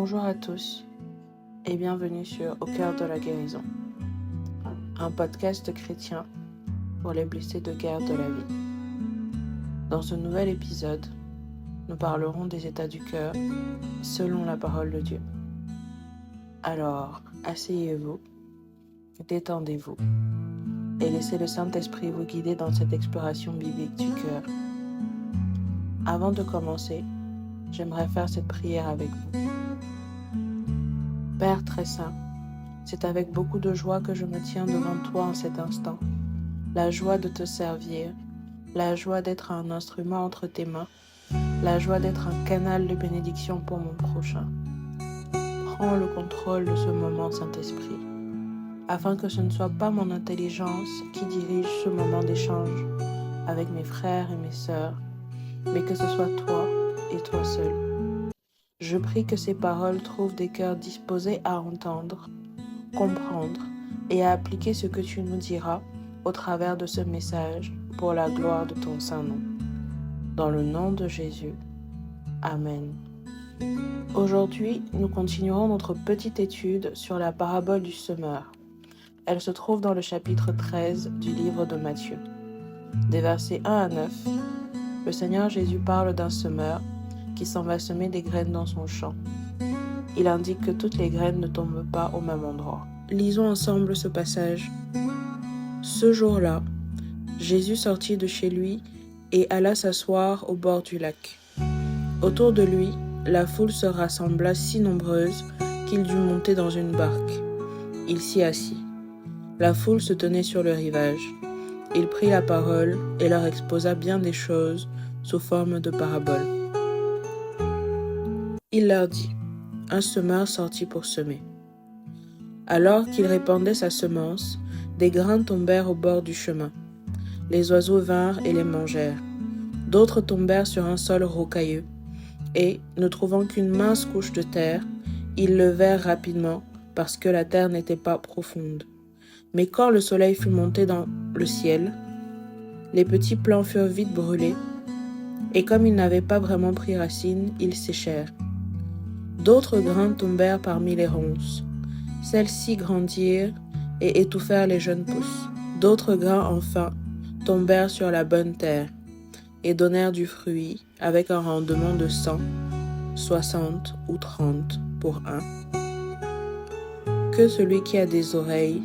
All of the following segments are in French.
Bonjour à tous et bienvenue sur Au cœur de la guérison, un podcast chrétien pour les blessés de guerre de la vie. Dans ce nouvel épisode, nous parlerons des états du cœur selon la parole de Dieu. Alors, asseyez-vous, détendez-vous et laissez le Saint-Esprit vous guider dans cette exploration biblique du cœur. Avant de commencer, j'aimerais faire cette prière avec vous. Père très saint, c'est avec beaucoup de joie que je me tiens devant toi en cet instant. La joie de te servir, la joie d'être un instrument entre tes mains, la joie d'être un canal de bénédiction pour mon prochain. Prends le contrôle de ce moment, Saint-Esprit, afin que ce ne soit pas mon intelligence qui dirige ce moment d'échange avec mes frères et mes sœurs, mais que ce soit toi et toi seul. Je prie que ces paroles trouvent des cœurs disposés à entendre, comprendre et à appliquer ce que tu nous diras au travers de ce message pour la gloire de ton saint nom. Dans le nom de Jésus. Amen. Aujourd'hui, nous continuerons notre petite étude sur la parabole du semeur. Elle se trouve dans le chapitre 13 du livre de Matthieu. Des versets 1 à 9, le Seigneur Jésus parle d'un semeur qui s'en va semer des graines dans son champ. Il indique que toutes les graines ne tombent pas au même endroit. Lisons ensemble ce passage. Ce jour-là, Jésus sortit de chez lui et alla s'asseoir au bord du lac. Autour de lui, la foule se rassembla si nombreuse qu'il dut monter dans une barque. Il s'y assit. La foule se tenait sur le rivage. Il prit la parole et leur exposa bien des choses sous forme de paraboles. Il leur dit, un semeur sortit pour semer. Alors qu'il répandait sa semence, des grains tombèrent au bord du chemin. Les oiseaux vinrent et les mangèrent. D'autres tombèrent sur un sol rocailleux, et, ne trouvant qu'une mince couche de terre, ils levèrent rapidement, parce que la terre n'était pas profonde. Mais quand le soleil fut monté dans le ciel, les petits plants furent vite brûlés, et comme ils n'avaient pas vraiment pris racine, ils séchèrent. D'autres grains tombèrent parmi les ronces. Celles-ci grandirent et étouffèrent les jeunes pousses. D'autres grains, enfin, tombèrent sur la bonne terre et donnèrent du fruit avec un rendement de 100, 60 ou 30 pour un. Que celui qui a des oreilles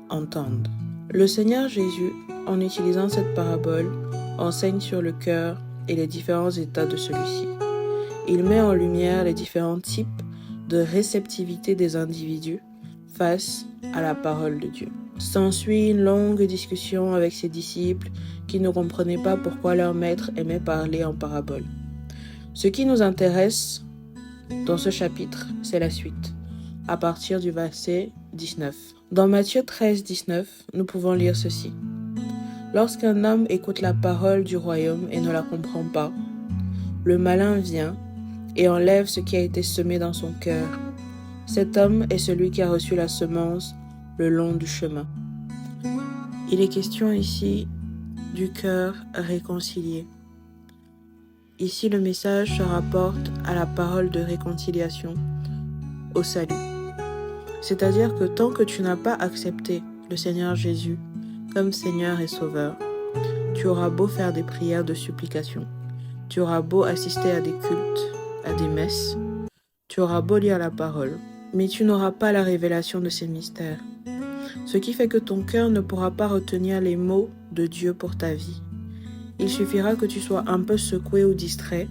entende. Le Seigneur Jésus, en utilisant cette parabole, enseigne sur le cœur et les différents états de celui-ci. Il met en lumière les différents types de réceptivité des individus face à la parole de Dieu. S'ensuit une longue discussion avec ses disciples qui ne comprenaient pas pourquoi leur maître aimait parler en parabole. Ce qui nous intéresse dans ce chapitre, c'est la suite, à partir du verset 19. Dans Matthieu 13, 19, nous pouvons lire ceci. Lorsqu'un homme écoute la parole du royaume et ne la comprend pas, le malin vient et enlève ce qui a été semé dans son cœur. Cet homme est celui qui a reçu la semence le long du chemin. Il est question ici du cœur réconcilié. Ici, le message se rapporte à la parole de réconciliation, au salut. C'est-à-dire que tant que tu n'as pas accepté le Seigneur Jésus comme Seigneur et Sauveur, tu auras beau faire des prières de supplication, tu auras beau assister à des cultes, à des messes, tu auras beau lire la parole, mais tu n'auras pas la révélation de ces mystères. Ce qui fait que ton cœur ne pourra pas retenir les mots de Dieu pour ta vie. Il suffira que tu sois un peu secoué ou distrait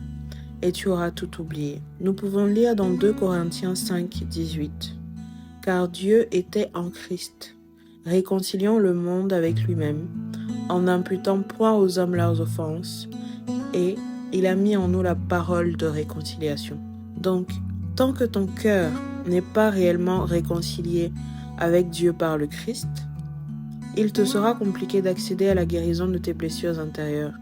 et tu auras tout oublié. Nous pouvons lire dans 2 Corinthiens 5, 18. Car Dieu était en Christ, réconciliant le monde avec lui-même, en n'imputant point aux hommes leurs offenses, et il a mis en nous la parole de réconciliation. Donc, tant que ton cœur n'est pas réellement réconcilié avec Dieu par le Christ, il te sera compliqué d'accéder à la guérison de tes blessures intérieures,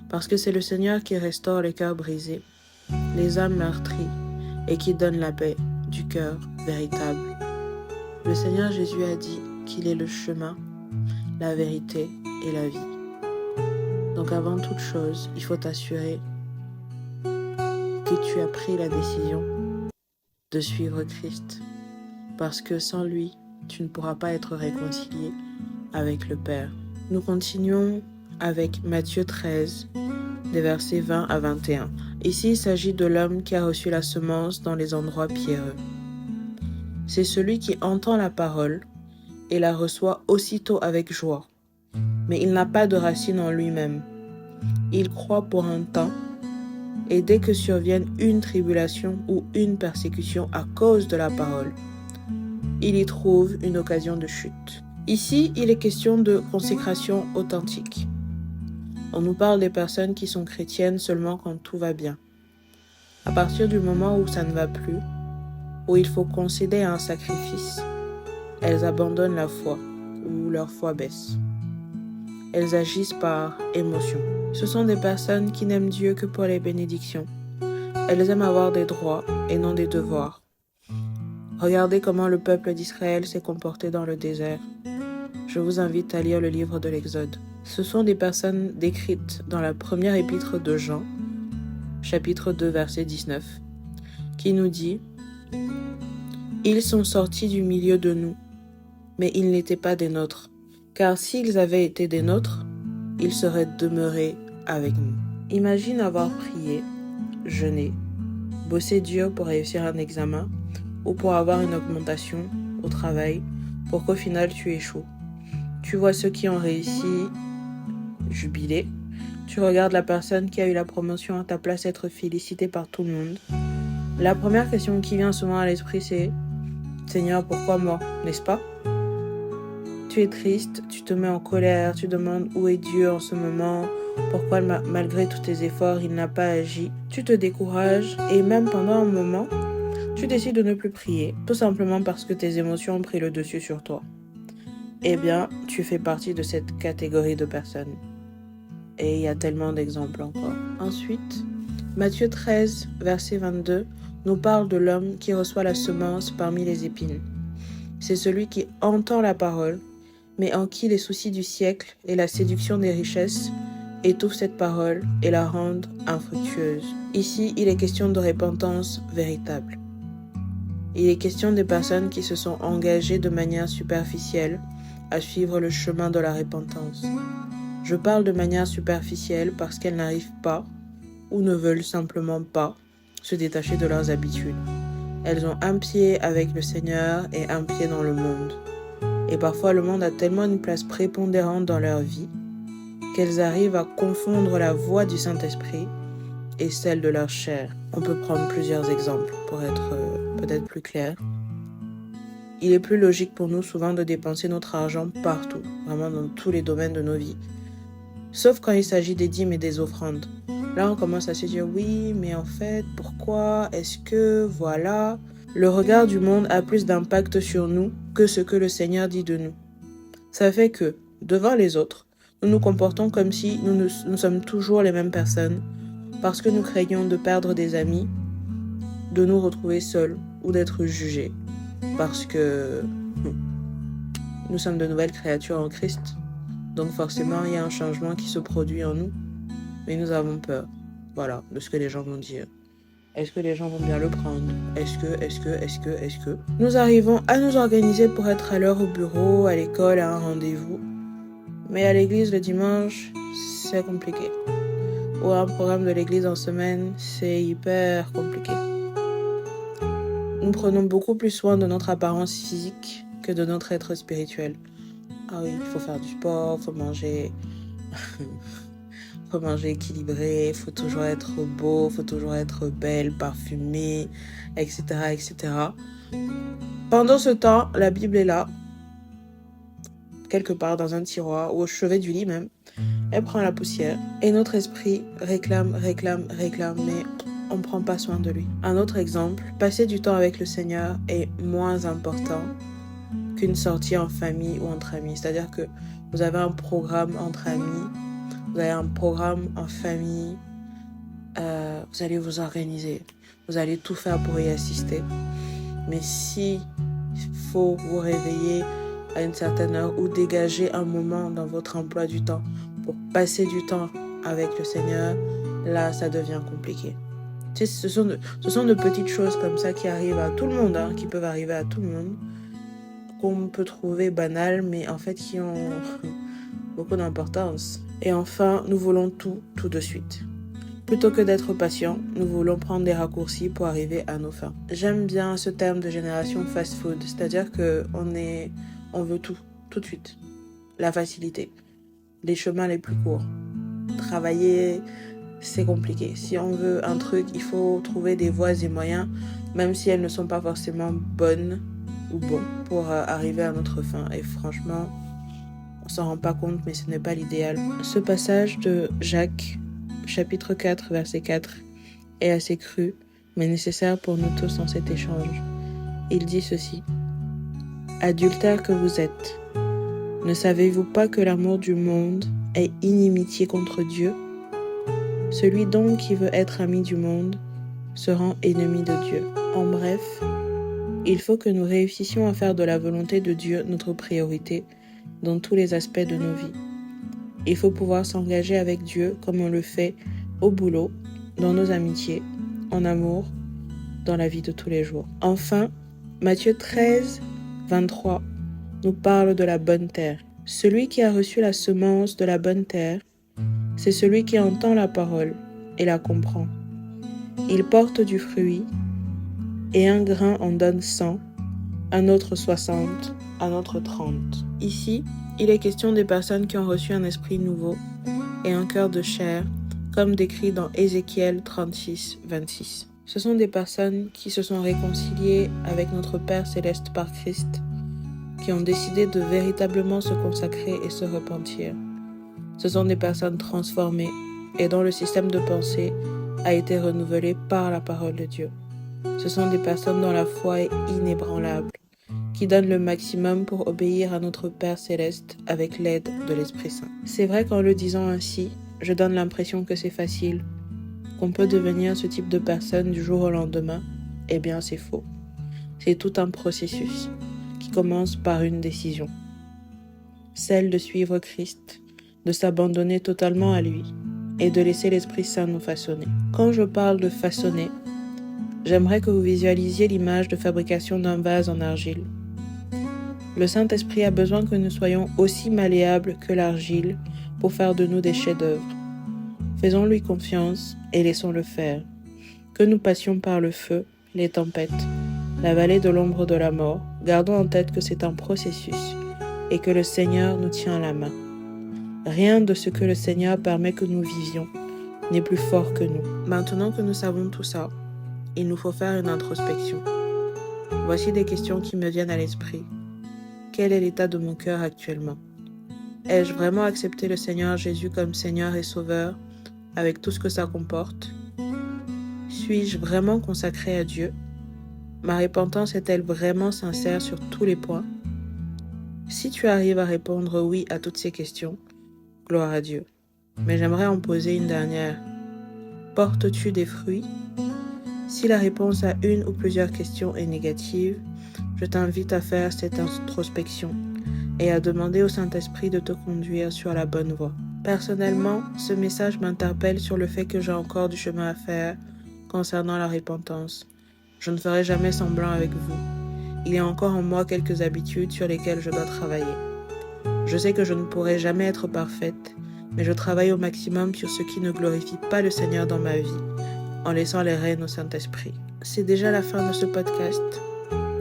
parce que c'est le Seigneur qui restaure les cœurs brisés, les âmes meurtries, et qui donne la paix du cœur véritable. Le Seigneur Jésus a dit qu'il est le chemin, la vérité et la vie. Donc avant toute chose, il faut t'assurer que tu as pris la décision de suivre Christ, parce que sans lui, tu ne pourras pas être réconcilié avec le Père. Nous continuons avec Matthieu 13, des versets 20 à 21. Ici, il s'agit de l'homme qui a reçu la semence dans les endroits pierreux. C'est celui qui entend la parole et la reçoit aussitôt avec joie. Mais il n'a pas de racine en lui-même. Il croit pour un temps, et dès que survienne une tribulation ou une persécution à cause de la parole, il y trouve une occasion de chute. Ici, il est question de consécration authentique. On nous parle des personnes qui sont chrétiennes seulement quand tout va bien. À partir du moment où ça ne va plus, où il faut concéder à un sacrifice, elles abandonnent la foi ou leur foi baisse. Elles agissent par émotion. Ce sont des personnes qui n'aiment Dieu que pour les bénédictions. Elles aiment avoir des droits et non des devoirs. Regardez comment le peuple d'Israël s'est comporté dans le désert. Je vous invite à lire le livre de l'Exode. Ce sont des personnes décrites dans la première épître de Jean, chapitre 2, verset 19, qui nous dit « Ils sont sortis du milieu de nous, mais ils n'étaient pas des nôtres, car s'ils avaient été des nôtres, ils seraient demeurés avec nous. » Imagine avoir prié, jeûné, bossé dur pour réussir un examen ou pour avoir une augmentation au travail pour qu'au final tu échoues. Tu vois ceux qui ont réussi jubiler. Tu regardes la personne qui a eu la promotion à ta place être félicitée par tout le monde. La première question qui vient souvent à l'esprit, c'est « Seigneur, pourquoi moi ?» N'est-ce pas? Tu es triste, tu te mets en colère, tu demandes où est Dieu en ce moment, pourquoi malgré tous tes efforts, il n'a pas agi. Tu te décourages et même pendant un moment, tu décides de ne plus prier, tout simplement parce que tes émotions ont pris le dessus sur toi. Eh bien, tu fais partie de cette catégorie de personnes. Et il y a tellement d'exemples encore. Ensuite, Matthieu 13, verset 22, nous parle de l'homme qui reçoit la semence parmi les épines. C'est celui qui entend la parole, mais en qui les soucis du siècle et la séduction des richesses étouffent cette parole et la rendent infructueuse. Ici, il est question de repentance véritable. Il est question des personnes qui se sont engagées de manière superficielle à suivre le chemin de la repentance. Je parle de manière superficielle parce qu'elles n'arrivent pas ou ne veulent simplement pas se détacher de leurs habitudes. Elles ont un pied avec le Seigneur et un pied dans le monde. Et parfois le monde a tellement une place prépondérante dans leur vie qu'elles arrivent à confondre la voix du Saint-Esprit et celle de leur chair. On peut prendre plusieurs exemples pour être peut-être plus clair. Il est plus logique pour nous souvent de dépenser notre argent partout, vraiment dans tous les domaines de nos vies. Sauf quand il s'agit des dîmes et des offrandes. Là, on commence à se dire, oui, mais en fait, pourquoi? Est-ce que, voilà. Le regard du monde a plus d'impact sur nous que ce que le Seigneur dit de nous. Ça fait que, devant les autres, nous nous comportons comme si nous sommes toujours les mêmes personnes, parce que nous craignons de perdre des amis, de nous retrouver seuls ou d'être jugés, parce que nous sommes de nouvelles créatures en Christ. Donc forcément, il y a un changement qui se produit en nous. Mais nous avons peur, voilà, de ce que les gens vont dire. Est-ce que les gens vont bien le prendre? Est-ce que nous arrivons à nous organiser pour être à l'heure au bureau, à l'école, à un rendez-vous. Mais à l'église le dimanche, c'est compliqué. Ou un programme de l'église en semaine, c'est hyper compliqué. Nous prenons beaucoup plus soin de notre apparence physique que de notre être spirituel. Ah oui, il faut faire du sport, il faut manger... faut manger équilibré, il faut toujours être beau, il faut toujours être belle, parfumée, etc., etc. Pendant ce temps, la Bible est là, quelque part dans un tiroir ou au chevet du lit même. Elle prend la poussière et notre esprit réclame, mais on ne prend pas soin de lui. Un autre exemple, passer du temps avec le Seigneur est moins important qu'une sortie en famille ou entre amis. C'est-à-dire que vous avez un programme entre amis, vous avez un programme en famille, vous allez vous organiser, vous allez tout faire pour y assister. Mais si il faut vous réveiller à une certaine heure ou dégager un moment dans votre emploi du temps pour passer du temps avec le Seigneur, là, ça devient compliqué. Tu sais, ce sont de petites choses comme ça qui arrivent à tout le monde, hein, qui peuvent arriver à tout le monde, qu'on peut trouver banales, mais en fait qui ont beaucoup d'importance. Et enfin, nous voulons tout de suite. Plutôt que d'être patient, nous voulons prendre des raccourcis pour arriver à nos fins. J'aime bien ce terme de génération fast-food, c'est-à-dire qu'on veut tout de suite. La facilité, les chemins les plus courts. Travailler, c'est compliqué. Si on veut un truc, il faut trouver des voies et moyens, même si elles ne sont pas forcément bonnes ou bons pour arriver à notre fin. Et franchement, on s'en rend pas compte, mais ce n'est pas l'idéal. Ce passage de Jacques, chapitre 4, verset 4, est assez cru, mais nécessaire pour nous tous dans cet échange. Il dit ceci: « Adultères que vous êtes, ne savez-vous pas que l'amour du monde est inimitié contre Dieu? Celui donc qui veut être ami du monde se rend ennemi de Dieu. » En bref, il faut que nous réussissions à faire de la volonté de Dieu notre priorité dans tous les aspects de nos vies. Il faut pouvoir s'engager avec Dieu comme on le fait au boulot, dans nos amitiés, en amour, dans la vie de tous les jours. Enfin, Matthieu 13, 23 nous parle de la bonne terre. Celui qui a reçu la semence de la bonne terre, c'est celui qui entend la parole et la comprend. Il porte du fruit, et un grain en donne 100, un autre 60, un autre 30. Ici, il est question des personnes qui ont reçu un esprit nouveau et un cœur de chair, comme décrit dans Ézéchiel 36, 26. Ce sont des personnes qui se sont réconciliées avec notre Père Céleste par Christ, qui ont décidé de véritablement se consacrer et se repentir. Ce sont des personnes transformées et dont le système de pensée a été renouvelé par la parole de Dieu. Ce sont des personnes dont la foi est inébranlable, qui donnent le maximum pour obéir à notre Père Céleste avec l'aide de l'Esprit Saint. C'est vrai qu'en le disant ainsi, je donne l'impression que c'est facile, qu'on peut devenir ce type de personne du jour au lendemain. Eh bien, c'est faux. C'est tout un processus qui commence par une décision, celle de suivre Christ, de s'abandonner totalement à lui et de laisser l'Esprit Saint nous façonner. Quand je parle de façonner, j'aimerais que vous visualisiez l'image de fabrication d'un vase en argile. Le Saint-Esprit a besoin que nous soyons aussi malléables que l'argile pour faire de nous des chefs-d'œuvre. Faisons-lui confiance et laissons-le faire. Que nous passions par le feu, les tempêtes, la vallée de l'ombre de la mort, gardons en tête que c'est un processus et que le Seigneur nous tient la main. Rien de ce que le Seigneur permet que nous vivions n'est plus fort que nous. Maintenant que nous savons tout ça, il nous faut faire une introspection. Voici des questions qui me viennent à l'esprit. Quel est l'état de mon cœur actuellement? Ai-je vraiment accepté le Seigneur Jésus comme Seigneur et Sauveur avec tout ce que ça comporte? Suis-je vraiment consacré à Dieu? Ma repentance est-elle vraiment sincère sur tous les points? Si tu arrives à répondre oui à toutes ces questions, gloire à Dieu. Mais j'aimerais en poser une dernière. Portes-tu des fruits? Si la réponse à une ou plusieurs questions est négative, je t'invite à faire cette introspection et à demander au Saint-Esprit de te conduire sur la bonne voie. Personnellement, ce message m'interpelle sur le fait que j'ai encore du chemin à faire concernant la repentance. Je ne ferai jamais semblant avec vous. Il y a encore en moi quelques habitudes sur lesquelles je dois travailler. Je sais que je ne pourrai jamais être parfaite, mais je travaille au maximum sur ce qui ne glorifie pas le Seigneur dans ma vie, en laissant les rênes au Saint-Esprit. C'est déjà la fin de ce podcast.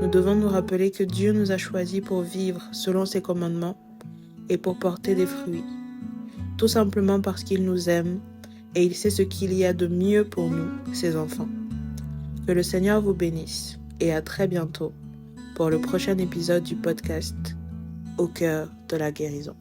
Nous devons nous rappeler que Dieu nous a choisis pour vivre selon ses commandements et pour porter des fruits, tout simplement parce qu'il nous aime et il sait ce qu'il y a de mieux pour nous, ses enfants. Que le Seigneur vous bénisse et à très bientôt pour le prochain épisode du podcast Au cœur de la guérison.